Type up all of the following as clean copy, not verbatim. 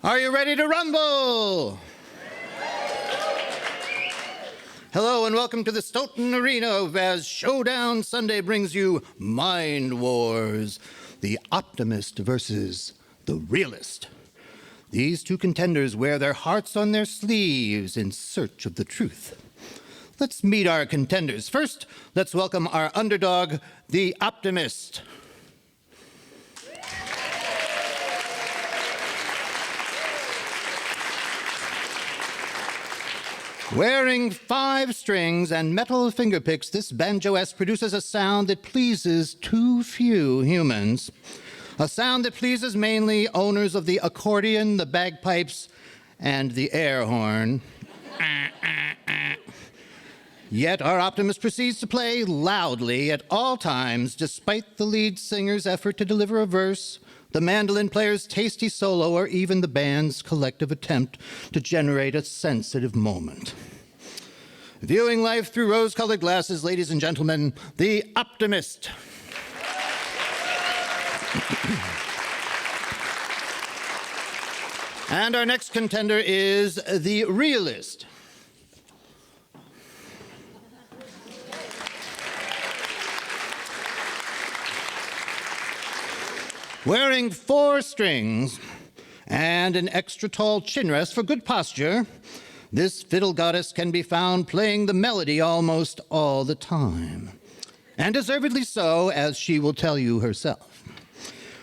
Are you ready to rumble? Hello and welcome to the Stoughton Arena as Showdown Sunday brings you Mind Wars, the Optimist versus the Realist. These two contenders wear their hearts on their sleeves in search of the truth. Let's meet our contenders. First, let's welcome our underdog, the Optimist. Wearing 5 strings and metal fingerpicks, this banjoist produces a sound that pleases too few humans. A sound that pleases mainly owners of the accordion, the bagpipes, and the air horn. Yet our Optimist proceeds to play loudly at all times, despite the lead singer's effort to deliver a verse, the mandolin player's tasty solo, or even the band's collective attempt to generate a sensitive moment. Viewing life through rose-colored glasses, ladies and gentlemen, the Optimist. And our next contender is the Realist. Wearing 4 strings and an extra tall chin rest for good posture, this fiddle goddess can be found playing the melody almost all the time. And deservedly so, as she will tell you herself.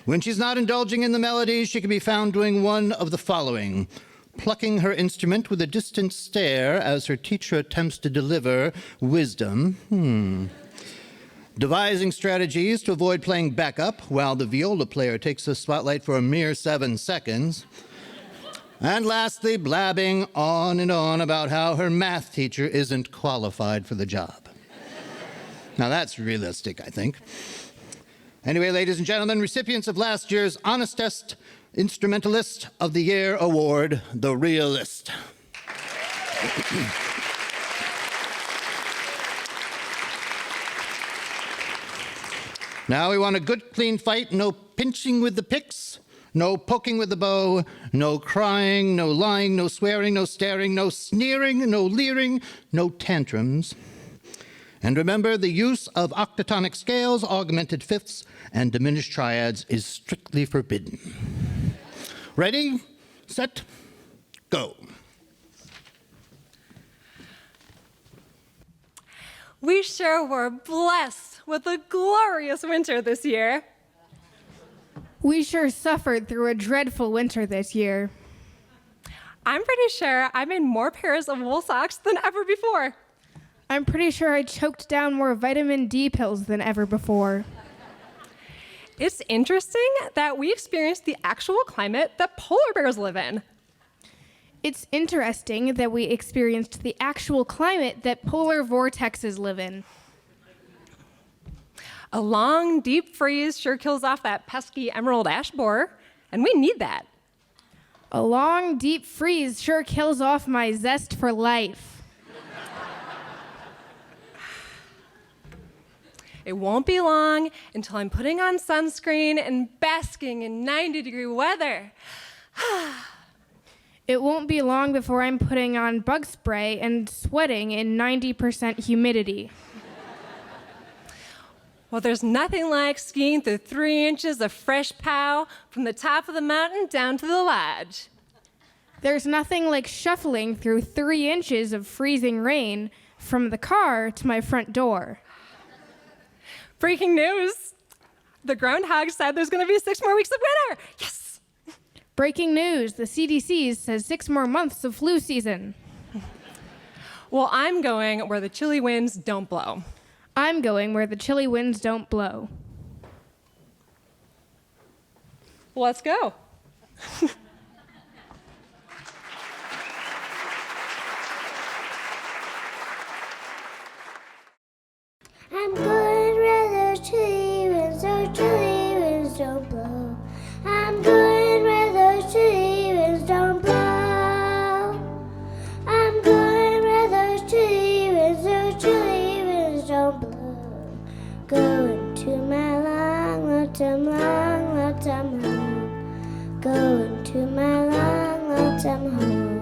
When she's not indulging in the melody, she can be found doing one of the following: plucking her instrument with a distant stare as her teacher attempts to deliver wisdom. Devising strategies to avoid playing backup while the viola player takes the spotlight for a mere 7 seconds. And lastly, blabbing on and on about how her math teacher isn't qualified for the job. Now that's realistic, I think. Anyway, ladies and gentlemen, recipients of last year's Honestest Instrumentalist of the Year Award, the Realist. Now we want a good, clean fight. No pinching with the picks, no poking with the bow, no crying, no lying, no swearing, no staring, no sneering, no leering, no tantrums. And remember, the use of octatonic scales, augmented fifths, and diminished triads is strictly forbidden. Ready, set, go. We sure were blessed with a glorious winter this year. We sure suffered through a dreadful winter this year. I'm pretty sure I made more pairs of wool socks than ever before. I'm pretty sure I choked down more vitamin D pills than ever before. It's interesting that we experienced the actual climate that polar bears live in. It's interesting that we experienced the actual climate that polar vortexes live in. A long, deep freeze sure kills off that pesky emerald ash borer, and we need that. A long, deep freeze sure kills off my zest for life. It won't be long until I'm putting on sunscreen and basking in 90-degree weather. It won't be long before I'm putting on bug spray and sweating in 90% humidity. Well, there's nothing like skiing through 3 inches of fresh pow from the top of the mountain down to the lodge. There's nothing like shuffling through 3 inches of freezing rain from the car to my front door. Breaking news. The groundhog said there's going to be 6 more weeks of winter. Yes! Breaking news. The CDC says 6 more months of flu season. Well, I'm going where the chilly winds don't blow. I'm going where the chilly winds don't blow. Let's go. I'm going where the chilly winds don't blow. I'm going where the chilly winds don't blow. I'm going where the chilly winds don't blow. Going to my long, long, long, long, long. Going to my long, I'm home.